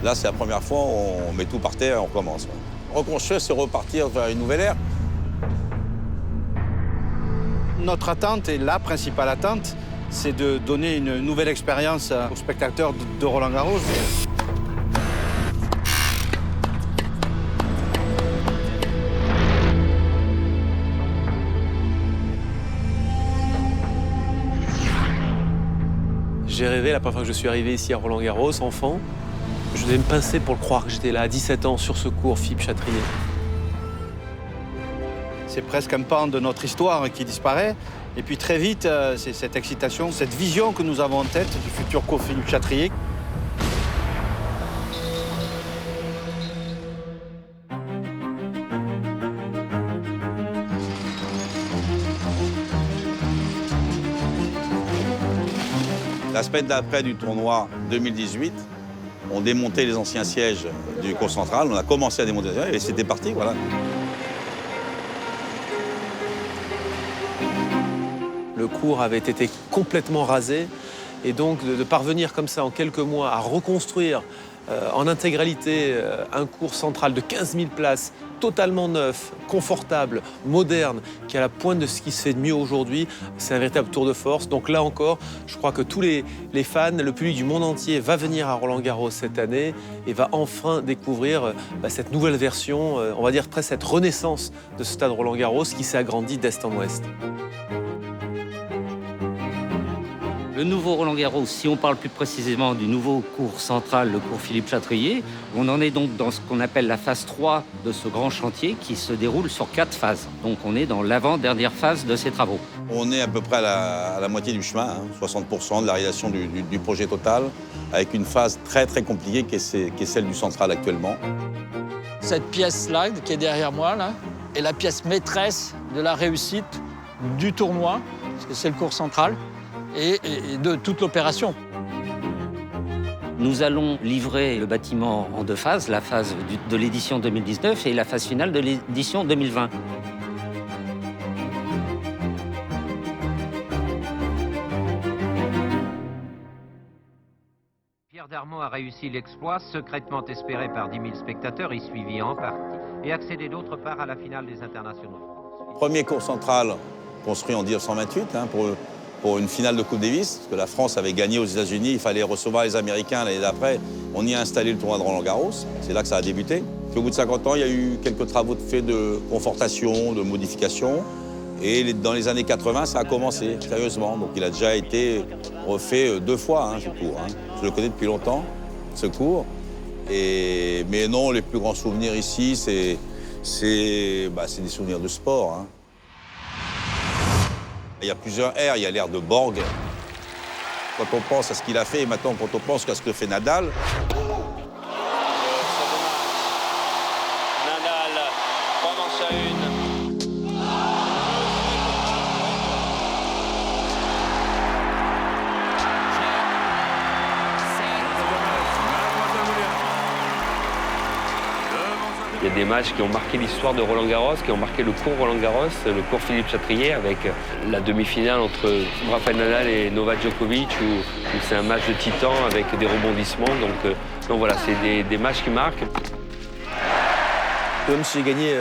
Là, c'est la première fois, on met tout par terre et on recommence. Reconstruire, c'est repartir vers une nouvelle ère. Notre attente, et la principale attente, c'est de donner une nouvelle expérience aux spectateurs de Roland-Garros. J'ai rêvé la première fois que je suis arrivé ici à Roland-Garros, enfant. Je devais me pincer pour le croire que j'étais là à 17 ans sur ce court Philippe Chatrier. C'est presque un pan de notre histoire qui disparaît. Et puis très vite, c'est cette excitation, cette vision que nous avons en tête du futur court Philippe Chatrier. La semaine d'après du tournoi 2018, on démontait les anciens sièges du cours central. On a commencé à démonter les sièges et c'était parti, voilà. Le cours avait été complètement rasé et donc de parvenir comme ça en quelques mois à reconstruire en intégralité un cours central de 15 000 places, totalement neuf, confortable, moderne, qui est à la pointe de ce qui se fait de mieux aujourd'hui, c'est un véritable tour de force. Donc là encore, je crois que tous les fans, le public du monde entier va venir à Roland-Garros cette année et va enfin découvrir cette nouvelle version, on va dire presque cette renaissance de ce stade Roland-Garros qui s'est agrandi d'est en ouest. Le nouveau Roland-Garros, si on parle plus précisément du nouveau cours central, le cours Philippe Chatrier, on en est donc dans ce qu'on appelle la phase 3 de ce grand chantier qui se déroule sur 4 phases. Donc on est dans l'avant-dernière phase de ces travaux. On est à peu près à la moitié du chemin, 60% de la réalisation du projet total, avec une phase très très compliquée qui est celle du central actuellement. Cette pièce-là, qui est derrière moi, là, est la pièce maîtresse de la réussite du tournoi, parce que c'est le cours central, et de toute l'opération. Nous allons livrer le bâtiment en 2 phases, la phase de l'édition 2019 et la phase finale de l'édition 2020. Pierre Darmon a réussi l'exploit, secrètement espéré par 10 000 spectateurs et suivi en partie, et accédé d'autre part à la finale des internationaux de France. Premier cours central construit en 1928 pour une finale de Coupe Davis, parce que la France avait gagné aux États-Unis, il fallait recevoir les Américains l'année d'après. On y a installé le tournoi de Roland-Garros, c'est là que ça a débuté. Puis au bout de 50 ans, il y a eu quelques travaux de confortation, de modification. Et dans les années 80, ça a commencé, sérieusement. Donc il a déjà été refait 2 fois, ce cours. Je le connais depuis longtemps, ce cours. Mais non, les plus grands souvenirs ici, c'est des souvenirs de sport. Il y a plusieurs airs. Il y a l'ère de Borg. Quand on pense à ce qu'il a fait, et maintenant quand on pense à ce que fait Nadal. Nadal commence à 1. Il y a des matchs qui ont marqué l'histoire de Roland-Garros, qui ont marqué le cours Roland-Garros, le cours Philippe Chatrier, avec la demi-finale entre Rafael Nadal et Novak Djokovic, où c'est un match de titan avec des rebondissements. Donc voilà, c'est des matchs qui marquent. Même si j'ai gagné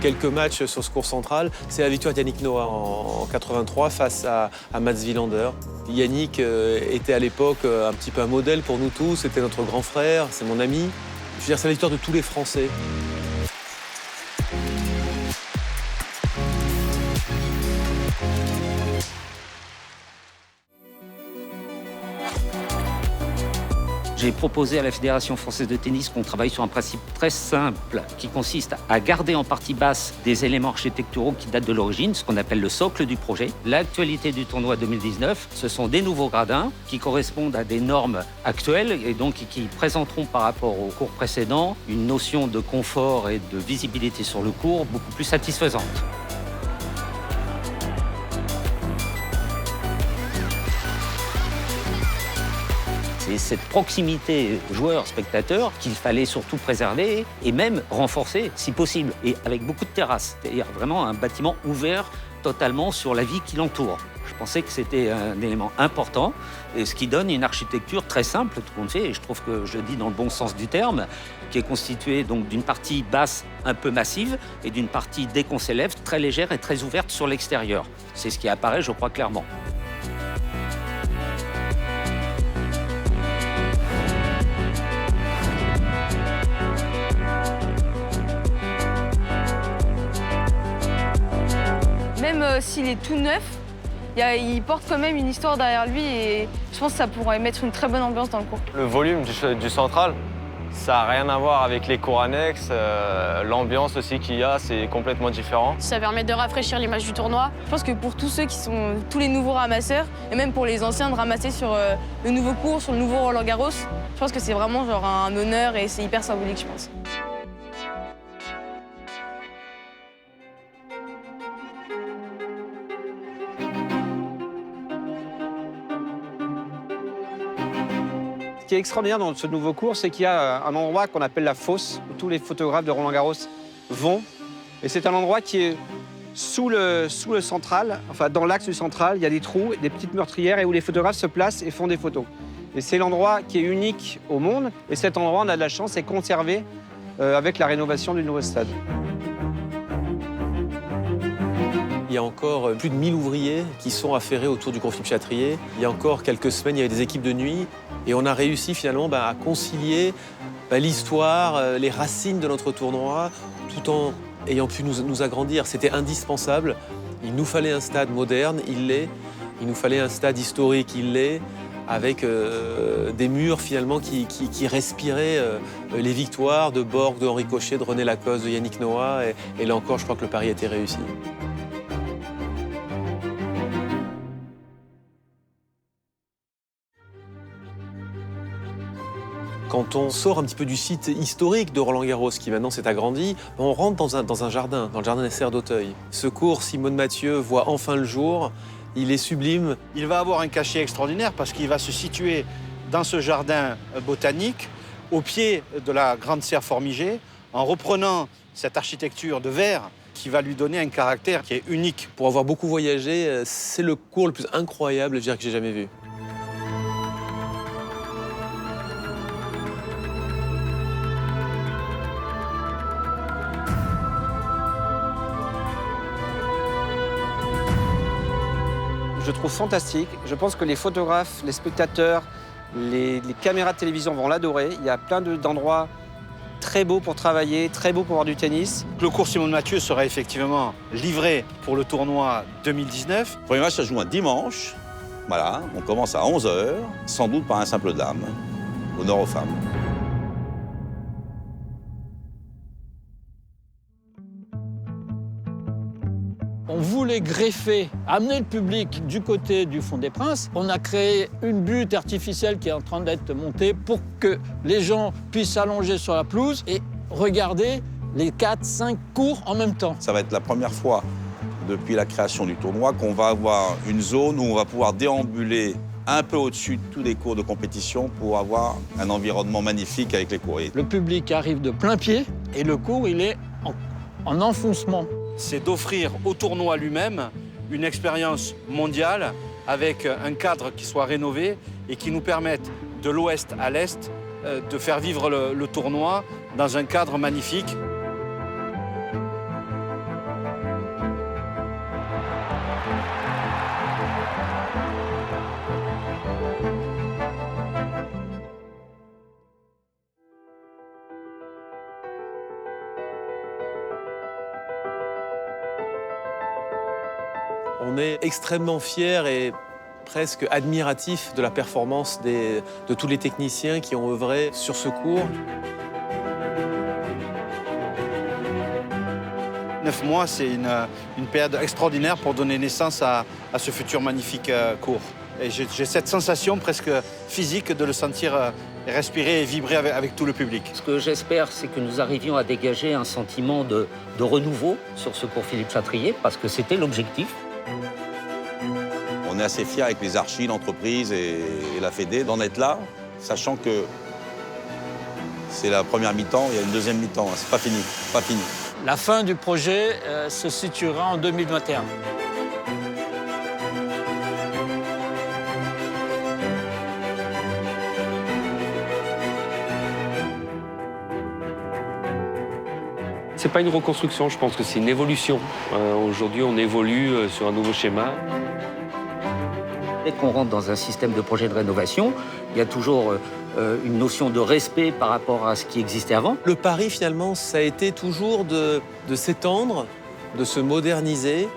quelques matchs sur ce cours central, c'est la victoire d'Yannick Noah en 83 face à Mats Wilander. Yannick était à l'époque un petit peu un modèle pour nous tous, c'était notre grand frère, c'est mon ami. Je veux dire, c'est la victoire de tous les Français. J'ai proposé à la Fédération française de tennis qu'on travaille sur un principe très simple qui consiste à garder en partie basse des éléments architecturaux qui datent de l'origine, ce qu'on appelle le socle du projet. L'actualité du tournoi 2019, ce sont des nouveaux gradins qui correspondent à des normes actuelles et donc qui présenteront par rapport au cours précédent une notion de confort et de visibilité sur le cours beaucoup plus satisfaisante. C'est cette proximité joueur-spectateur qu'il fallait surtout préserver et même renforcer si possible, et avec beaucoup de terrasses. C'est-à-dire vraiment un bâtiment ouvert totalement sur la vie qui l'entoure. Je pensais que c'était un élément important et ce qui donne une architecture très simple, tout compte fait, et je trouve que je le dis dans le bon sens du terme, qui est constituée donc d'une partie basse un peu massive et d'une partie, dès qu'on s'élève, très légère et très ouverte sur l'extérieur. C'est ce qui apparaît, je crois, clairement. Même s'il est tout neuf, il porte quand même une histoire derrière lui et je pense que ça pourrait mettre une très bonne ambiance dans le cours. Le volume du central, ça n'a rien à voir avec les cours annexes. L'ambiance aussi qu'il y a, c'est complètement différent. Ça permet de rafraîchir l'image du tournoi. Je pense que pour tous ceux qui sont tous les nouveaux ramasseurs et même pour les anciens de ramasser sur le nouveau cours, sur le nouveau Roland-Garros, je pense que c'est vraiment genre un honneur et c'est hyper symbolique, je pense. Ce qui est extraordinaire dans ce nouveau cours, c'est qu'il y a un endroit qu'on appelle la fosse, où tous les photographes de Roland-Garros vont. Et c'est un endroit qui est sous le central, enfin dans l'axe du central, il y a des trous, des petites meurtrières, et où les photographes se placent et font des photos. Et c'est l'endroit qui est unique au monde, et cet endroit, on a de la chance, est conservé avec la rénovation du nouveau stade. Il y a encore plus de 1000 ouvriers qui sont affairés autour du cours Philippe Chatrier. Il y a encore quelques semaines, il y avait des équipes de nuit. Et on a réussi finalement à concilier l'histoire, les racines de notre tournoi, tout en ayant pu nous agrandir. C'était indispensable. Il nous fallait un stade moderne, il l'est. Il nous fallait un stade historique, il l'est. Avec des murs finalement qui respiraient les victoires de Borg, de Henri Cochet, de René Lacoste, de Yannick Noah. Et là encore, je crois que le pari a été réussi. Quand on sort un petit peu du site historique de Roland-Garros, qui maintenant s'est agrandi, on rentre dans un jardin, dans le jardin des Serres d'Auteuil. Ce cours, Simone Mathieu voit enfin le jour. Il est sublime. Il va avoir un cachet extraordinaire parce qu'il va se situer dans ce jardin botanique, au pied de la grande serre formigée, en reprenant cette architecture de verre qui va lui donner un caractère qui est unique. Pour avoir beaucoup voyagé, c'est le cours le plus incroyable, je dirais, que j'ai jamais vu. Je trouve fantastique. Je pense que les photographes, les spectateurs, les caméras de télévision vont l'adorer. Il y a plein d'endroits très beaux pour travailler, très beaux pour voir du tennis. Le cours Simone Mathieu sera effectivement livré pour le tournoi 2019. Le premier match, ça joue un dimanche. Voilà, on commence à 11h, sans doute par un simple dame. Honneur aux femmes. On voulait greffer, amener le public du côté du Fond des Princes. On a créé une butte artificielle qui est en train d'être montée pour que les gens puissent s'allonger sur la pelouse et regarder les 4-5 cours en même temps. Ça va être la première fois depuis la création du tournoi qu'on va avoir une zone où on va pouvoir déambuler un peu au-dessus de tous les cours de compétition pour avoir un environnement magnifique avec les courriers. Le public arrive de plein pied et le cours, il est en enfoncement. C'est d'offrir au tournoi lui-même une expérience mondiale avec un cadre qui soit rénové et qui nous permette de l'ouest à l'est de faire vivre le tournoi dans un cadre magnifique. On est extrêmement fiers et presque admiratifs de la performance de tous les techniciens qui ont œuvré sur ce cours. 9 mois, c'est une période extraordinaire pour donner naissance à ce futur magnifique cours. Et j'ai cette sensation presque physique de le sentir respirer et vibrer avec tout le public. Ce que j'espère, c'est que nous arrivions à dégager un sentiment de renouveau sur ce cours Philippe Chatrier, parce que c'était l'objectif. On est assez fiers avec les archis, l'entreprise et la Fédé d'en être là, sachant que c'est la première mi-temps, il y a une deuxième mi-temps, c'est pas fini, pas fini. La fin du projet se situera en 2021. C'est pas une reconstruction, je pense que c'est une évolution. Aujourd'hui, on évolue sur un nouveau schéma. Dès qu'on rentre dans un système de projet de rénovation, il y a toujours une notion de respect par rapport à ce qui existait avant. Le pari, finalement, ça a été toujours de s'étendre, de se moderniser,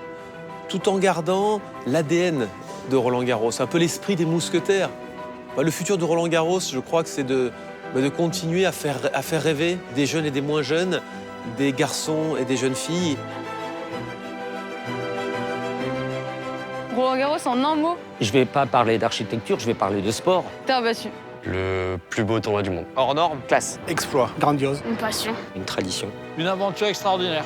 tout en gardant l'ADN de Roland-Garros, un peu l'esprit des mousquetaires. Le futur de Roland-Garros, je crois que c'est de continuer à faire rêver des jeunes et des moins jeunes, des garçons et des jeunes filles. Roland-Garros en un mot, Je ne vais pas parler d'architecture, je vais parler de sport. terre battue. Le plus beau tournoi du monde. Hors norme, classe. Exploit. Grandiose. Une passion. Une tradition. Une aventure extraordinaire.